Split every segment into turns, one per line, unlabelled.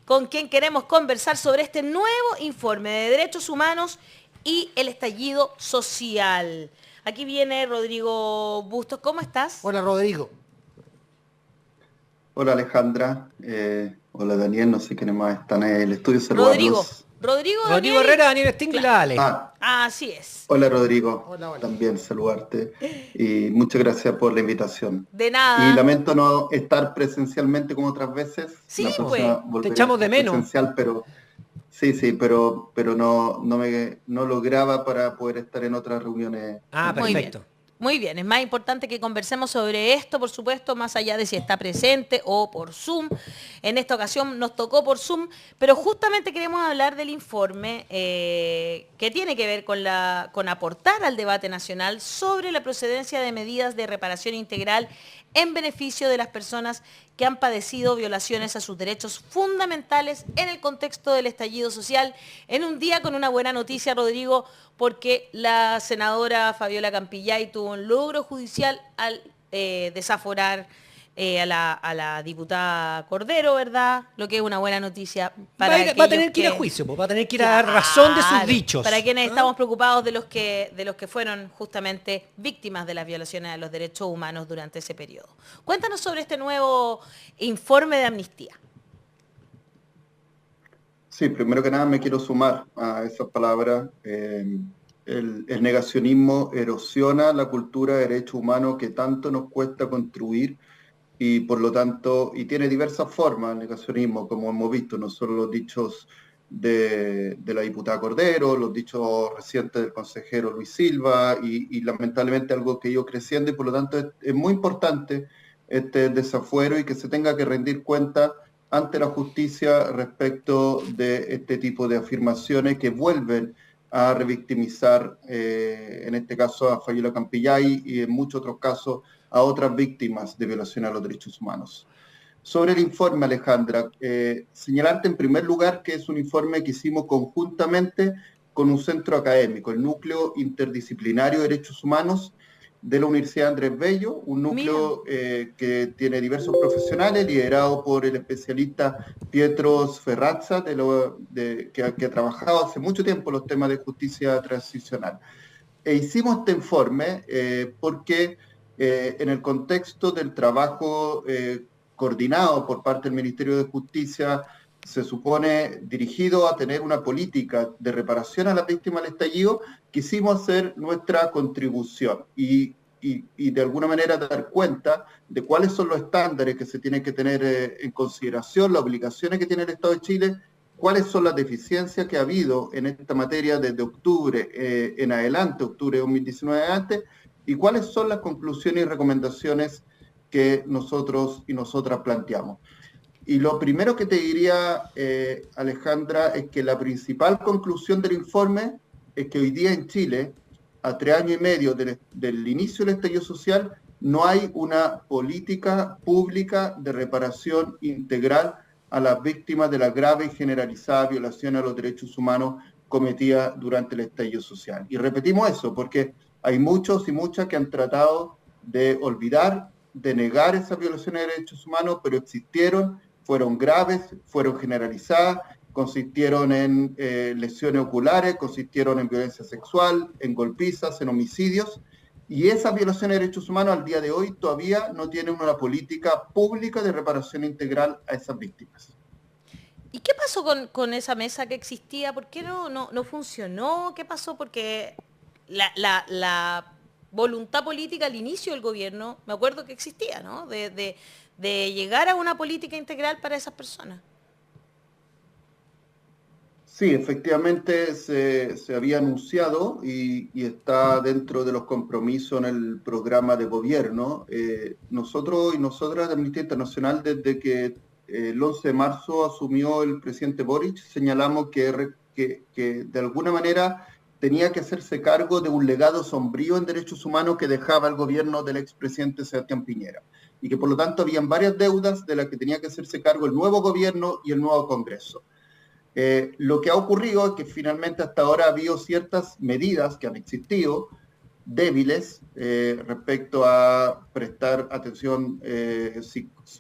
con quien queremos conversar sobre este nuevo informe de derechos humanos y el estallido social. Aquí viene Rodrigo Bustos. ¿Cómo estás?
Hola, Rodrigo.
Hola Alejandra, hola Daniel, no sé quiénes más están en el estudio,
Rodrigo.
saludarlos.
Rodrigo
Herrera, Daniel Stingler, Ale.
Así es.
Hola Rodrigo,
Hola.
también saludarte y muchas gracias por la invitación.
De
Y
nada.
lamento no estar presencialmente como otras veces,
Sí,
la
pues.
próxima
Te
volveré a
echamos de
estar
menos.
presencial, pero sí, pero no lograba para poder estar en otras reuniones.
Muy bien.
Perfecto.
Muy bien, es más importante que conversemos sobre esto, por supuesto, más allá de si está presente o por Zoom. En esta ocasión nos tocó por Zoom, pero justamente queremos hablar del informe que tiene que ver con aportar al debate nacional sobre la procedencia de medidas de reparación integral en beneficio de las personas que han padecido violaciones a sus derechos fundamentales en el contexto del estallido social, en un día con una buena noticia, Rodrigo, porque la senadora Fabiola Campillay tuvo un logro judicial al desaforar a la diputada Cordero, ¿verdad? Lo que es una buena noticia para
Va a tener que ir a juicio, va a tener que ir a dar razón de sus dichos.
Para quienes estamos preocupados de los que fueron justamente víctimas de las violaciones a los derechos humanos durante ese periodo. Cuéntanos sobre este nuevo informe de amnistía.
Sí, primero que nada me quiero sumar a esas palabras. El negacionismo erosiona la cultura de derechos humanos que tanto nos cuesta construir y por lo tanto, y tiene diversas formas el negacionismo, como hemos visto, no solo los dichos de la diputada Cordero, los dichos recientes del consejero Luis Silva y lamentablemente algo que ha ido creciendo y por lo tanto es muy importante este desafuero y que se tenga que rendir cuenta ante la justicia respecto de este tipo de afirmaciones que vuelven a revictimizar, en este caso a Fabiola Campillay y en muchos otros casos a otras víctimas de violación a los derechos humanos. Sobre el informe, Alejandra, señalarte en primer lugar que es un informe que hicimos conjuntamente con un centro académico, el Núcleo Interdisciplinario de Derechos Humanos de la Universidad Andrés Bello, un núcleo que tiene diversos profesionales, liderado por el especialista Pietro Ferrazza, que ha trabajado hace mucho tiempo los temas de justicia transicional. E hicimos este informe porque en el contexto del trabajo coordinado por parte del Ministerio de Justicia, se supone dirigido a tener una política de reparación a las víctimas del estallido, quisimos hacer nuestra contribución y de alguna manera dar cuenta de cuáles son los estándares que se tienen que tener en consideración, las obligaciones que tiene el Estado de Chile, cuáles son las deficiencias que ha habido en esta materia desde octubre en adelante, octubre de 2019 en adelante, y cuáles son las conclusiones y recomendaciones que nosotros y nosotras planteamos. Y lo primero que te diría, Alejandra, es que la principal conclusión del informe es que hoy día en Chile, a 3 años y medio del inicio del estallido social, no hay una política pública de reparación integral a las víctimas de la grave y generalizada violación a los derechos humanos cometida durante el estallido social. Y repetimos eso porque hay muchos y muchas que han tratado de olvidar, de negar esas violaciones de derechos humanos, pero existieron, fueron graves, fueron generalizadas, consistieron en lesiones oculares, consistieron en violencia sexual, en golpizas, en homicidios, y esas violaciones de derechos humanos al día de hoy todavía no tienen una política pública de reparación integral a esas víctimas.
¿Y qué pasó con esa mesa que existía? ¿Por qué no funcionó? ¿Qué pasó? Porque la voluntad política al inicio del gobierno, me acuerdo que existía, ¿no? De llegar a una política integral para esas personas.
Sí, efectivamente se había anunciado y está dentro de los compromisos en el programa de gobierno. Nosotros y nosotras de Amnistía Internacional, desde que el 11 de marzo asumió el presidente Boric, señalamos que de alguna manera tenía que hacerse cargo de un legado sombrío en derechos humanos que dejaba el gobierno del expresidente Sebastián Piñera y que por lo tanto habían varias deudas de las que tenía que hacerse cargo el nuevo gobierno y el nuevo Congreso. Lo que ha ocurrido es que finalmente hasta ahora ha habido ciertas medidas que han existido, débiles respecto a prestar atención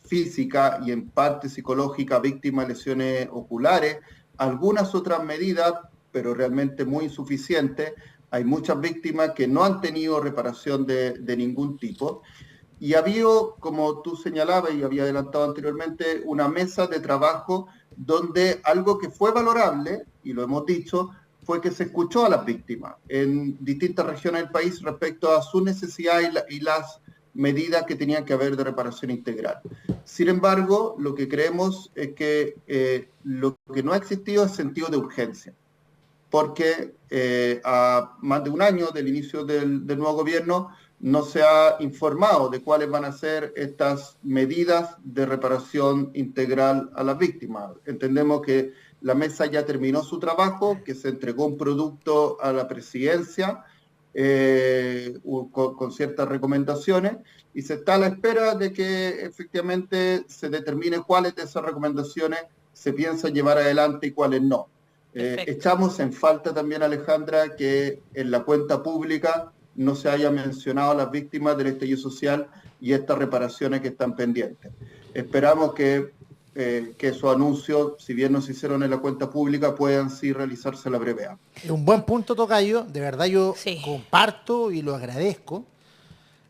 física y en parte psicológica a víctimas de lesiones oculares, algunas otras medidas, pero realmente muy insuficientes. Hay muchas víctimas que no han tenido reparación de ningún tipo. Y había, como tú señalabas y había adelantado anteriormente, una mesa de trabajo donde algo que fue valorable, y lo hemos dicho, fue que se escuchó a las víctimas en distintas regiones del país respecto a sus necesidades y las medidas que tenían que haber de reparación integral. Sin embargo, lo que creemos es que lo que no ha existido es sentido de urgencia, porque a más de un año del inicio del nuevo gobierno no se ha informado de cuáles van a ser estas medidas de reparación integral a las víctimas. Entendemos que la mesa ya terminó su trabajo, que se entregó un producto a la presidencia con ciertas recomendaciones y se está a la espera de que efectivamente se determine cuáles de esas recomendaciones se piensan llevar adelante y cuáles no. Echamos en falta también, Alejandra, que en la cuenta pública no se haya mencionado a las víctimas del estallido social y estas reparaciones que están pendientes. Esperamos que esos anuncios, si bien no se hicieron en la cuenta pública, puedan sí realizarse a la brevedad.
Es un buen punto, tocayo. De verdad yo comparto y lo agradezco,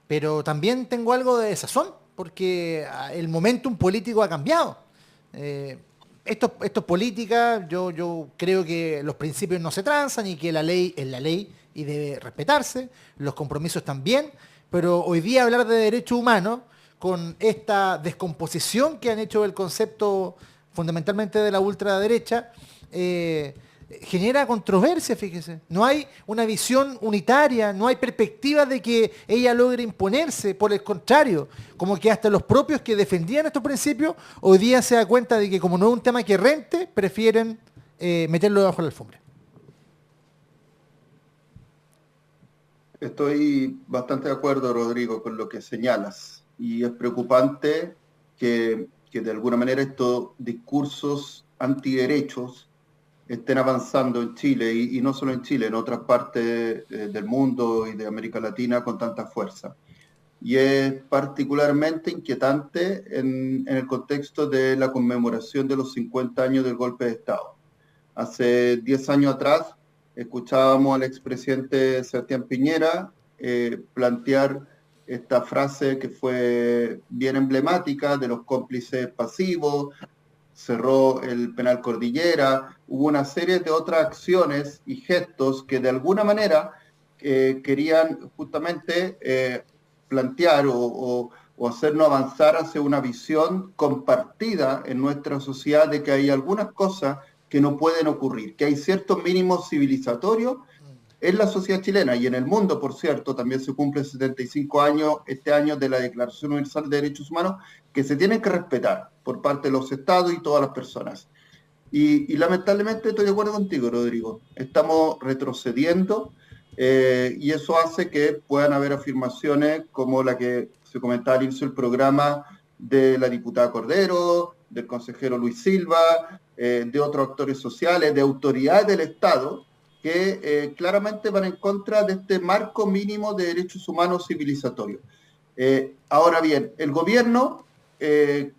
pero también tengo algo de desazón, porque el momentum político ha cambiado. Esto es política, yo creo que los principios no se transan y que la ley es la ley y debe respetarse, los compromisos también, pero hoy día hablar de derechos humanos con esta descomposición que han hecho del concepto fundamentalmente de la ultraderecha, genera controversia, fíjese. No hay una visión unitaria, no hay perspectiva de que ella logre imponerse, por el contrario, como que hasta los propios que defendían estos principios, hoy día se da cuenta de que como no es un tema que rente, prefieren meterlo debajo de la alfombra.
Estoy bastante de acuerdo, Rodrigo, con lo que señalas. Y es preocupante que de alguna manera estos discursos antiderechos estén avanzando en Chile, y no solo en Chile, en otras partes del mundo y de América Latina con tanta fuerza. Y es particularmente inquietante en el contexto de la conmemoración de los 50 años del golpe de Estado. Hace 10 años atrás escuchábamos al expresidente Sebastián Piñera plantear esta frase que fue bien emblemática de los cómplices pasivos, cerró el penal Cordillera, hubo una serie de otras acciones y gestos que de alguna manera querían justamente plantear o hacernos avanzar hacia una visión compartida en nuestra sociedad de que hay algunas cosas que no pueden ocurrir, que hay ciertos mínimos civilizatorios en la sociedad chilena y en el mundo, por cierto, también se cumplen 75 años este año de la Declaración Universal de Derechos Humanos, que se tienen que respetar por parte de los estados y todas las personas. Y lamentablemente estoy de acuerdo contigo, Rodrigo. Estamos retrocediendo y eso hace que puedan haber afirmaciones como la que se comentaba al inicio del programa de la diputada Cordero, del consejero Luis Silva, de otros actores sociales, de autoridades del Estado, que claramente van en contra de este marco mínimo de derechos humanos civilizatorios. Ahora bien, el gobierno,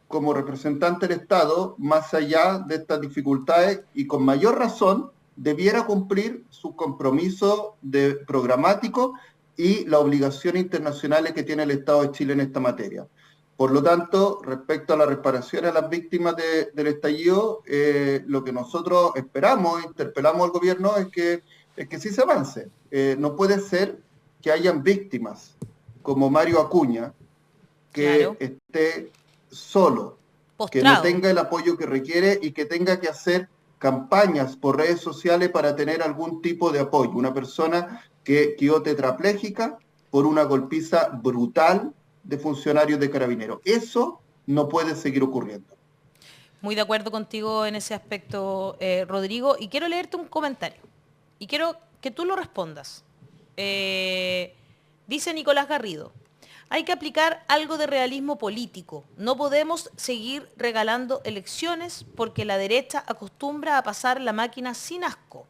como representante del Estado, más allá de estas dificultades y con mayor razón, debiera cumplir su compromiso programático y las obligaciones internacionales que tiene el Estado de Chile en esta materia. Por lo tanto, respecto a la reparación a las víctimas del estallido, lo que nosotros esperamos, interpelamos al gobierno, es que sí se avance. No puede ser que hayan víctimas como Mario Acuña, que esté solo, postrado, que no tenga el apoyo que requiere y que tenga que hacer campañas por redes sociales para tener algún tipo de apoyo. Una persona que quedó tetrapléjica por una golpiza brutal de funcionarios de Carabineros. Eso no puede seguir ocurriendo.
Muy de acuerdo contigo en ese aspecto, Rodrigo, y quiero leerte un comentario y quiero que tú lo respondas. Dice Nicolás Garrido: hay que aplicar algo de realismo político. No podemos seguir regalando elecciones porque la derecha acostumbra a pasar la máquina sin asco.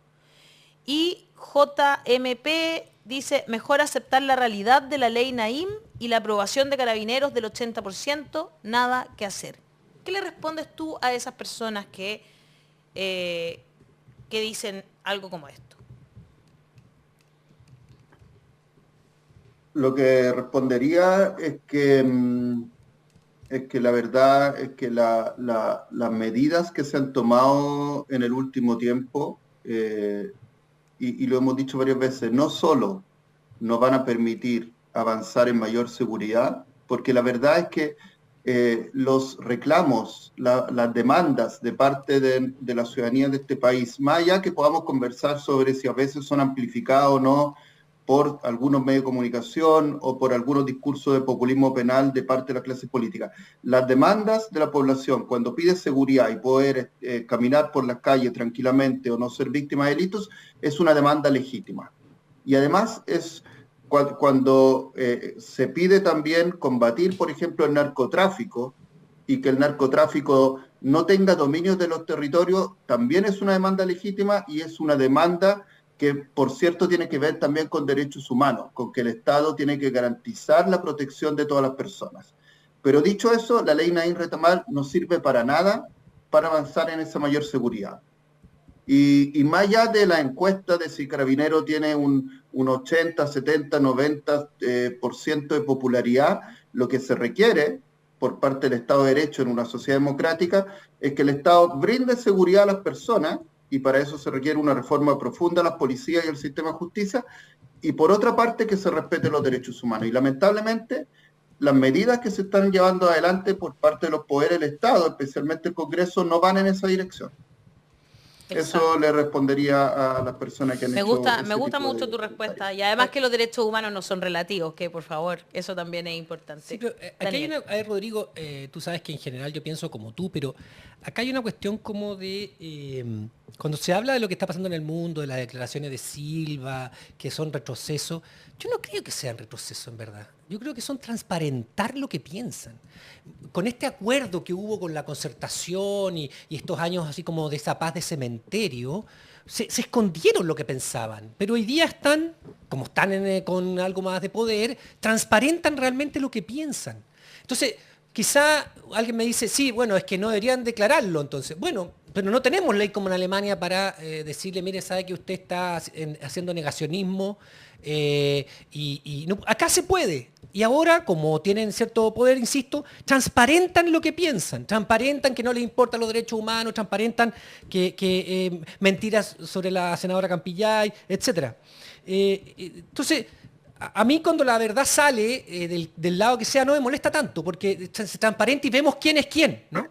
Y JMP dice, mejor aceptar la realidad de la ley Naim y la aprobación de Carabineros del 80%, nada que hacer. ¿Qué le respondes tú a esas personas que dicen algo como esto?
Lo que respondería es que la verdad es que las medidas que se han tomado en el último tiempo, y lo hemos dicho varias veces, no solo nos van a permitir avanzar en mayor seguridad, porque la verdad es que los reclamos, las demandas de parte de la ciudadanía de este país, más allá que podamos conversar sobre si a veces son amplificados o no por algunos medios de comunicación o por algunos discursos de populismo penal de parte de la clase política. Las demandas de la población, cuando pide seguridad y poder caminar por las calles tranquilamente o no ser víctima de delitos, es una demanda legítima. Y además es cuando se pide también combatir, por ejemplo, el narcotráfico y que el narcotráfico no tenga dominio de los territorios, también es una demanda legítima y es una demanda que, por cierto, tiene que ver también con derechos humanos, con que el Estado tiene que garantizar la protección de todas las personas. Pero dicho eso, la ley Naim Retamal no sirve para nada para avanzar en esa mayor seguridad. Y más allá de la encuesta de si Carabinero tiene un 80, 70, 90% de popularidad, lo que se requiere por parte del Estado de Derecho en una sociedad democrática es que el Estado brinde seguridad a las personas, y para eso se requiere una reforma profunda a las policías y al sistema de justicia, y por otra parte que se respeten los derechos humanos. Y lamentablemente las medidas que se están llevando adelante por parte de los poderes del Estado, especialmente el Congreso, no van en esa dirección. Exacto. Eso le respondería a las personas que han
Me gusta mucho tu respuesta. Y además que los derechos humanos no son relativos, que por favor, eso también es importante.
Sí, pero aquí hay a ver, Rodrigo, tú sabes que en general yo pienso como tú, pero acá hay una cuestión como de, cuando se habla de lo que está pasando en el mundo, de las declaraciones de Silva, que son retrocesos, yo no creo que sean retrocesos en verdad. Yo creo que son transparentar lo que piensan. Con este acuerdo que hubo con la concertación y estos años así como de esa paz de cementerio, se escondieron lo que pensaban, pero hoy día están, como están con algo más de poder, transparentan realmente lo que piensan. Entonces, quizá alguien me dice, sí, bueno, es que no deberían declararlo, entonces, bueno, pero no tenemos ley como en Alemania para decirle, mire, sabe que usted está haciendo negacionismo, y no, acá se puede. Y ahora, como tienen cierto poder, insisto, transparentan lo que piensan, transparentan que no les importan los derechos humanos, transparentan que mentiras sobre la senadora Campillay, etc. Entonces, a mí cuando la verdad sale del lado que sea no me molesta tanto, porque se transparenta y vemos quién es quién, ¿no?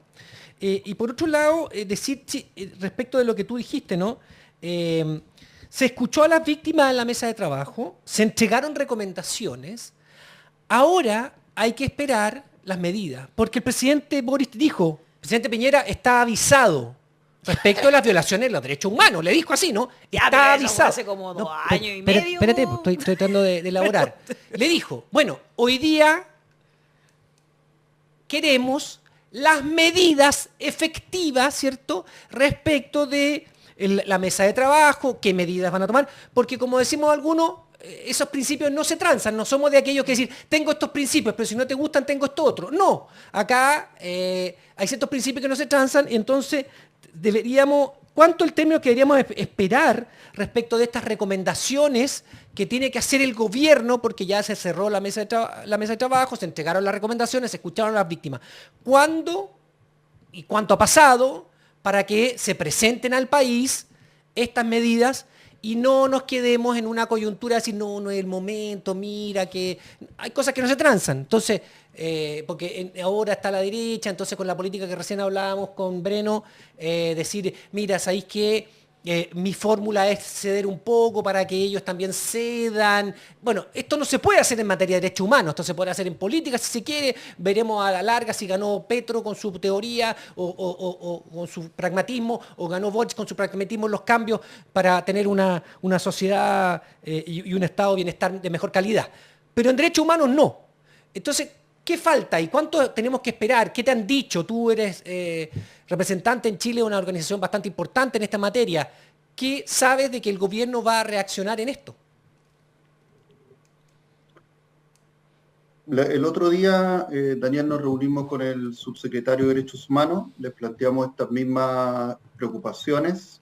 Y por otro lado, decir respecto de lo que tú dijiste, ¿no? Se escuchó a las víctimas en la mesa de trabajo, se entregaron recomendaciones. Ahora hay que esperar las medidas, porque el presidente Boris dijo, el presidente Piñera está avisado respecto de las violaciones de los derechos humanos. Le dijo así, ¿no? Está avisado.
Hace como 2 años y medio.
Espérate, estoy tratando de elaborar. Le dijo, bueno, hoy día queremos las medidas efectivas, ¿cierto?, respecto de la mesa de trabajo, qué medidas van a tomar, porque como decimos algunos, esos principios no se transan, no somos de aquellos que decir, tengo estos principios, pero si no te gustan, tengo esto otro. No, acá hay ciertos principios que no se transan, entonces ¿cuánto el término que deberíamos esperar respecto de estas recomendaciones que tiene que hacer el gobierno, porque ya se cerró la mesa de trabajo, se entregaron las recomendaciones, se escucharon a las víctimas? ¿Cuándo y cuánto ha pasado para que se presenten al país estas medidas y no nos quedemos en una coyuntura de decir, no es el momento, mira, que hay cosas que no se transan? Entonces, porque ahora está la derecha, entonces con la política que recién hablábamos con Breno, decir, mira, ¿sabéis qué? Mi fórmula es ceder un poco para que ellos también cedan. Bueno, esto no se puede hacer en materia de derechos humanos, esto se puede hacer en política si se quiere. Veremos a la larga si ganó Petro con su teoría o con su pragmatismo, o ganó Boric con su pragmatismo en los cambios para tener una sociedad y un estado de bienestar de mejor calidad. Pero en derechos humanos no. Entonces, ¿qué falta y cuánto tenemos que esperar? ¿Qué te han dicho? Tú eres representante en Chile de una organización bastante importante en esta materia. ¿Qué sabes de que el gobierno va a reaccionar en esto?
El otro día, Daniel, nos reunimos con el subsecretario de Derechos Humanos, les planteamos estas mismas preocupaciones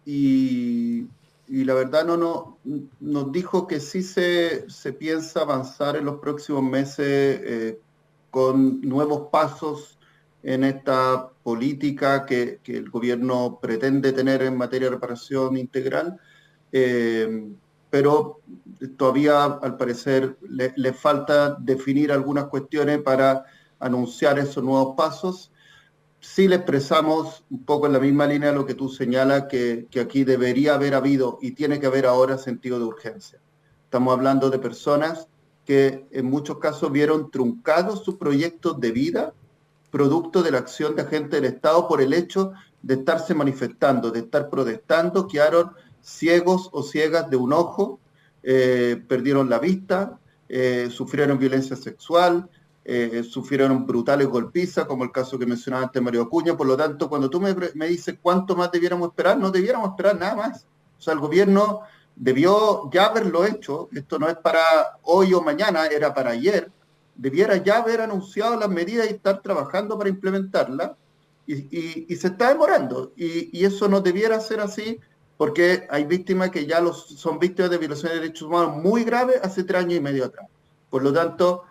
y, y la verdad nos dijo que sí se piensa avanzar en los próximos meses con nuevos pasos en esta política que el gobierno pretende tener en materia de reparación integral, pero todavía al parecer le falta definir algunas cuestiones para anunciar esos nuevos pasos. Sí le expresamos un poco en la misma línea lo que tú señalas, que aquí debería haber habido y tiene que haber ahora sentido de urgencia. Estamos hablando de personas que en muchos casos vieron truncados sus proyectos de vida, producto de la acción de agentes del Estado por el hecho de estarse manifestando, de estar protestando, quedaron ciegos o ciegas de un ojo, perdieron la vista, sufrieron violencia sexual, sufrieron brutales golpizas, como el caso que mencionaba antes Mario Acuña. Por lo tanto, cuando tú me dices cuánto más debiéramos esperar, no debiéramos esperar nada más. O sea, el gobierno debió ya haberlo hecho. Esto no es para hoy o mañana, era para ayer. Debiera ya haber anunciado las medidas y estar trabajando para implementarlas. Y se está demorando. Y eso no debiera ser así, porque hay víctimas que ya son víctimas de violaciones de derechos humanos muy graves hace 3 años y medio atrás. Por lo tanto,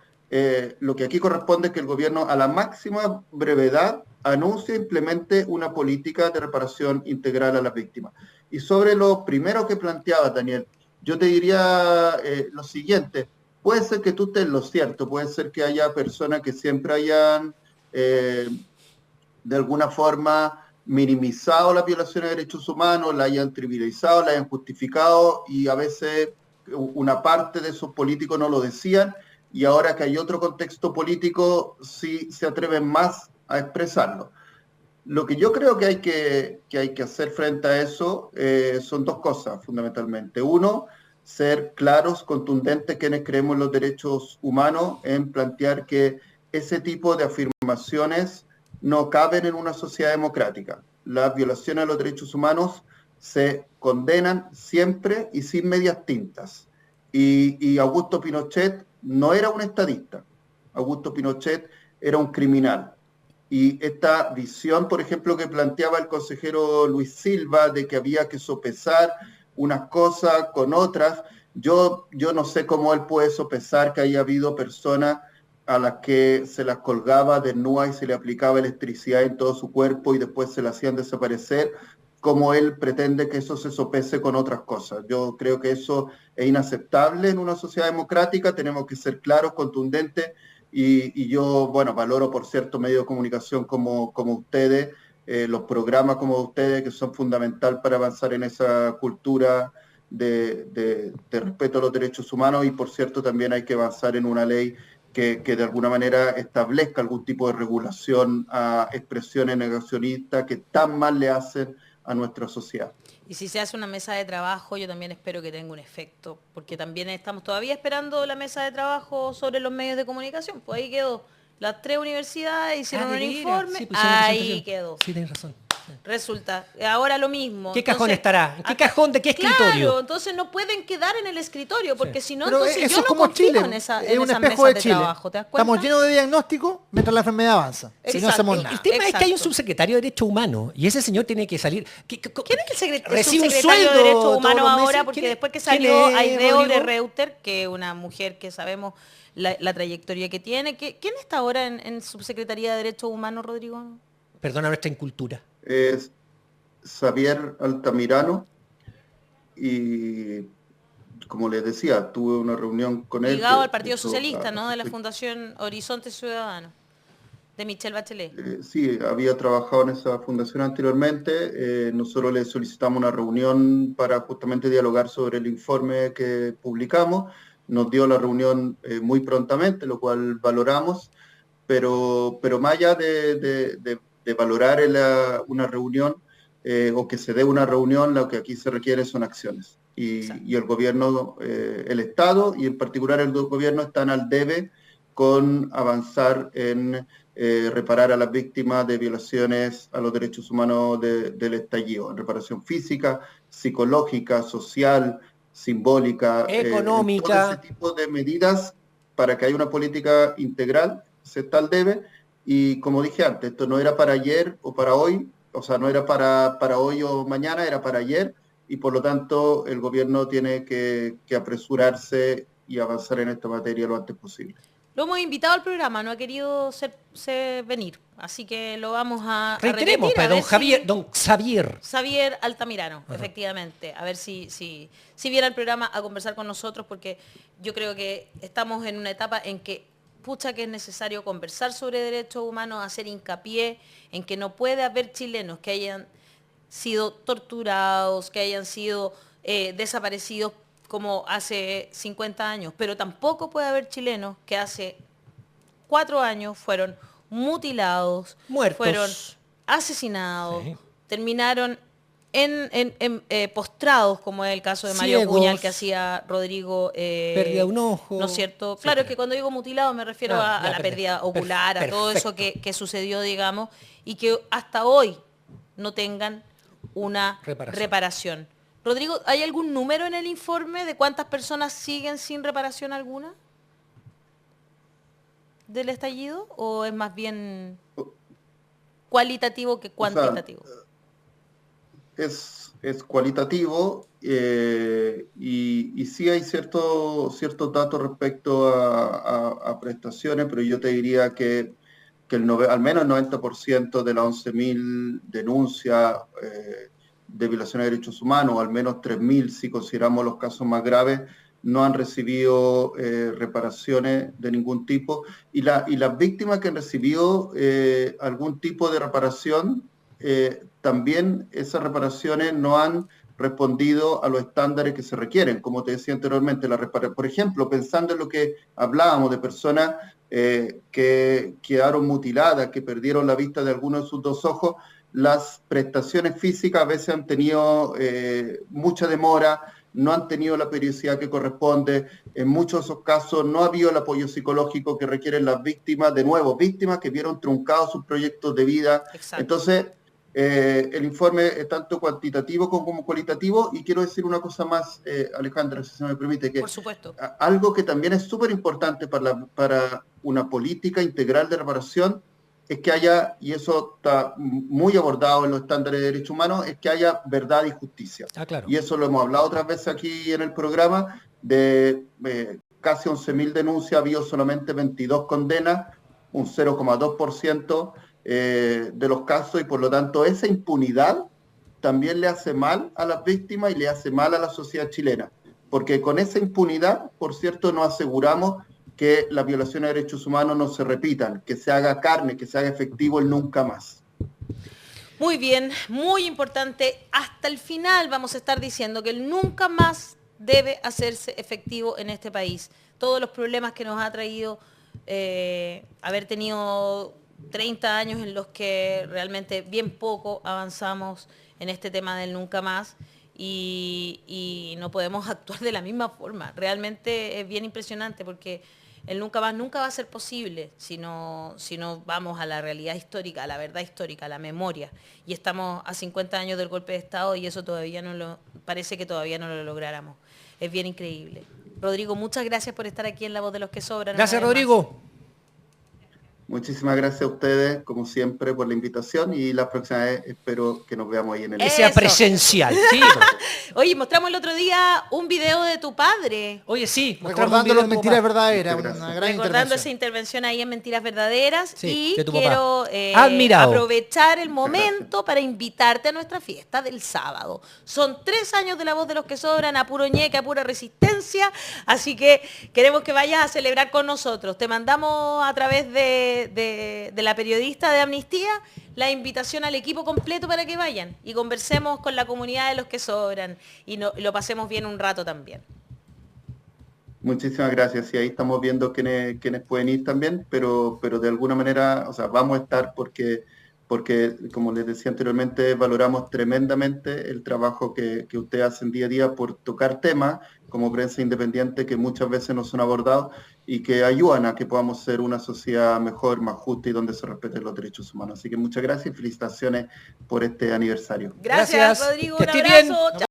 lo que aquí corresponde es que el gobierno a la máxima brevedad anuncie e implemente una política de reparación integral a las víctimas. Y sobre lo primero que planteaba, Daniel, yo te diría lo siguiente: puede ser que tú estés en lo cierto, puede ser que haya personas que siempre hayan de alguna forma minimizado las violaciones de derechos humanos, la hayan trivializado, la hayan justificado, y a veces una parte de esos políticos no lo decían, y ahora que hay otro contexto político sí se atreven más a expresarlo. Lo que yo creo que hay que hacer frente a eso son 2 cosas fundamentalmente. Uno, ser claros, contundentes, quienes creemos en los derechos humanos, en plantear que ese tipo de afirmaciones no caben en una sociedad democrática. Las violaciones a los derechos humanos se condenan siempre y sin medias tintas. Y Augusto Pinochet no era un estadista. Augusto Pinochet era un criminal. Y esta visión, por ejemplo, que planteaba el consejero Luis Silva, de que había que sopesar unas cosas con otras, yo no sé cómo él puede sopesar que haya habido personas a las que se las colgaba desnudas y se le aplicaba electricidad en todo su cuerpo y después se las hacían desaparecer, como él pretende que eso se sopese con otras cosas. Yo creo que eso es inaceptable en una sociedad democrática. Tenemos que ser claros, contundentes, y yo, bueno, valoro, por cierto, medios de comunicación como ustedes, los programas como ustedes, que son fundamental para avanzar en esa cultura de respeto a los derechos humanos. Y, por cierto, también hay que avanzar en una ley que de alguna manera establezca algún tipo de regulación a expresiones negacionistas que tan mal le hacen a nuestra sociedad.
Y si se hace una mesa de trabajo, yo también espero que tenga un efecto, porque también estamos todavía esperando la mesa de trabajo sobre los medios de comunicación. Pues ahí quedó. Las 3 universidades hicieron un informe,
sí, pues
ahí quedó.
Sí, tienes razón.
Resulta, ahora lo mismo.
¿Qué cajón estará? ¿En qué cajón de qué escritorio?
Claro, entonces no pueden quedar en el escritorio, porque si no,
pero
entonces
eso
yo
es
no
como
confío
Chile,
en esa
es un
esas
espejo
mesas
de Chile.
trabajo, ¿te das cuenta?
Estamos llenos de diagnóstico mientras la enfermedad avanza. Si no hacemos nada.
El tema es que hay un
Exacto.
subsecretario de Derechos Humanos y ese señor tiene que salir.
¿Quién es el
Recibe un
subsecretario
sueldo
de Derechos
todos
Humanos
los meses.
ahora? Porque
¿Quién es?
después que
¿Quién
salió
es,
Aideo de
Rodrigo?
Reuter, que es una mujer que sabemos la trayectoria que tiene, ¿quién está ahora en Subsecretaría de Derechos Humanos, Rodrigo?
Perdona nuestra incultura.
Es Xavier Altamirano, y como les decía, tuve una reunión con él.
Ligado al Partido Socialista, ¿no? De la Fundación Horizonte Ciudadano, de Michelle Bachelet.
Sí, había trabajado en esa fundación anteriormente. Nosotros le solicitamos una reunión para justamente dialogar sobre el informe que publicamos. Nos dio la reunión muy prontamente, lo cual valoramos, pero más allá de valorar una reunión o que se dé una reunión, lo que aquí se requiere son acciones. Y el gobierno, el Estado y en particular el gobierno están al debe con avanzar en reparar a las víctimas de violaciones a los derechos humanos del estallido, en reparación física, psicológica, social, simbólica,
económica,
todo ese tipo de medidas para que haya una política integral se está al debe, y como dije antes, esto no era para ayer o para hoy, o sea, no era para hoy o mañana, era para ayer, y por lo tanto el gobierno tiene que apresurarse y avanzar en esta materia lo antes posible.
Lo hemos invitado al programa, no ha querido venir, así que lo vamos a
reiteremos,
repetir,
don Xavier
Altamirano, efectivamente, a ver si viene al programa a conversar con nosotros, porque yo creo que estamos en una etapa en que pucha que es necesario conversar sobre derechos humanos, hacer hincapié en que no puede haber chilenos que hayan sido torturados, que hayan sido desaparecidos como hace 50 años, pero tampoco puede haber chilenos que hace 4 años fueron mutilados,
muertos,
fueron asesinados,
sí,
terminaron postrados, como es el caso de Mario
ciegos,
Puñal que hacía Rodrigo.
pérdida de un ojo.
¿No es cierto?
Sí,
claro, es que cuando digo mutilado me refiero a la pérdida ocular, a todo eso que sucedió, digamos, y que hasta hoy no tengan una reparación. Rodrigo, ¿hay algún número en el informe de cuántas personas siguen sin reparación alguna del estallido? ¿O es más bien cualitativo que cuantitativo?
O sea, es cualitativo y sí hay ciertos datos respecto a prestaciones, pero yo te diría que al menos el 90% de las 11.000 denuncias de violación de derechos humanos, o al menos 3.000 si consideramos los casos más graves, no han recibido reparaciones de ningún tipo, y las víctimas que han recibido algún tipo de reparación, también esas reparaciones no han respondido a los estándares que se requieren, como te decía anteriormente. Por ejemplo, pensando en lo que hablábamos de personas que quedaron mutiladas, que perdieron la vista de alguno de sus 2 ojos, las prestaciones físicas a veces han tenido mucha demora, no han tenido la periodicidad que corresponde, en muchos de esos casos no ha habido el apoyo psicológico que requieren las víctimas, de nuevo, víctimas que vieron truncados sus proyectos de vida. Exacto. Entonces, el informe es tanto cuantitativo como cualitativo, y quiero decir una cosa más, Alejandra, si se me permite, que
por supuesto,
algo que también es súper importante para una política integral de reparación es que haya, y eso está muy abordado en los estándares de derechos humanos, es que haya verdad y justicia.
Claro.
Y eso lo hemos hablado otras veces aquí en el programa, de casi 11.000 denuncias, ha habido solamente 22 condenas, un 0,2% de los casos, y por lo tanto esa impunidad también le hace mal a las víctimas y le hace mal a la sociedad chilena, porque con esa impunidad, por cierto, nos aseguramos que las violaciones de derechos humanos no se repitan, que se haga carne, que se haga efectivo el nunca más.
Muy bien, muy importante. Hasta el final vamos a estar diciendo que el nunca más debe hacerse efectivo en este país. Todos los problemas que nos ha traído haber tenido 30 años en los que realmente bien poco avanzamos en este tema del nunca más, y no podemos actuar de la misma forma. Realmente es bien impresionante, porque el nunca más nunca va a ser posible si no vamos a la realidad histórica, a la verdad histórica, a la memoria. Y estamos a 50 años del golpe de Estado y eso parece que todavía no lo lográramos. Es bien increíble. Rodrigo, muchas gracias por estar aquí en La Voz de los que Sobran.
Gracias, Rodrigo.
Muchísimas gracias a ustedes, como siempre, por la invitación, y la próxima vez espero que nos veamos ahí en el...
Que sea presencial. Sí.
Oye, mostramos el otro día un video de tu padre.
Oye, sí.
Recordando Mentiras Verdaderas.
Recordando esa intervención ahí en Mentiras Verdaderas.
Sí,
y quiero aprovechar el momento para invitarte a nuestra fiesta del sábado. Son 3 años de La Voz de los que Sobran, a puro ñeque, a pura resistencia. Así que queremos que vayas a celebrar con nosotros. Te mandamos a través de la periodista de Amnistía la invitación al equipo completo para que vayan y conversemos con la comunidad de los que sobran y lo pasemos bien un rato también.
Muchísimas gracias. Y ahí estamos viendo quiénes pueden ir también, pero de alguna manera, o sea, vamos a estar porque, como les decía anteriormente, valoramos tremendamente el trabajo que ustedes hacen día a día por tocar temas como prensa independiente que muchas veces no son abordados y que ayudan a que podamos ser una sociedad mejor, más justa y donde se respeten los derechos humanos. Así que muchas gracias y felicitaciones por este aniversario.
Gracias, Rodrigo. Un abrazo.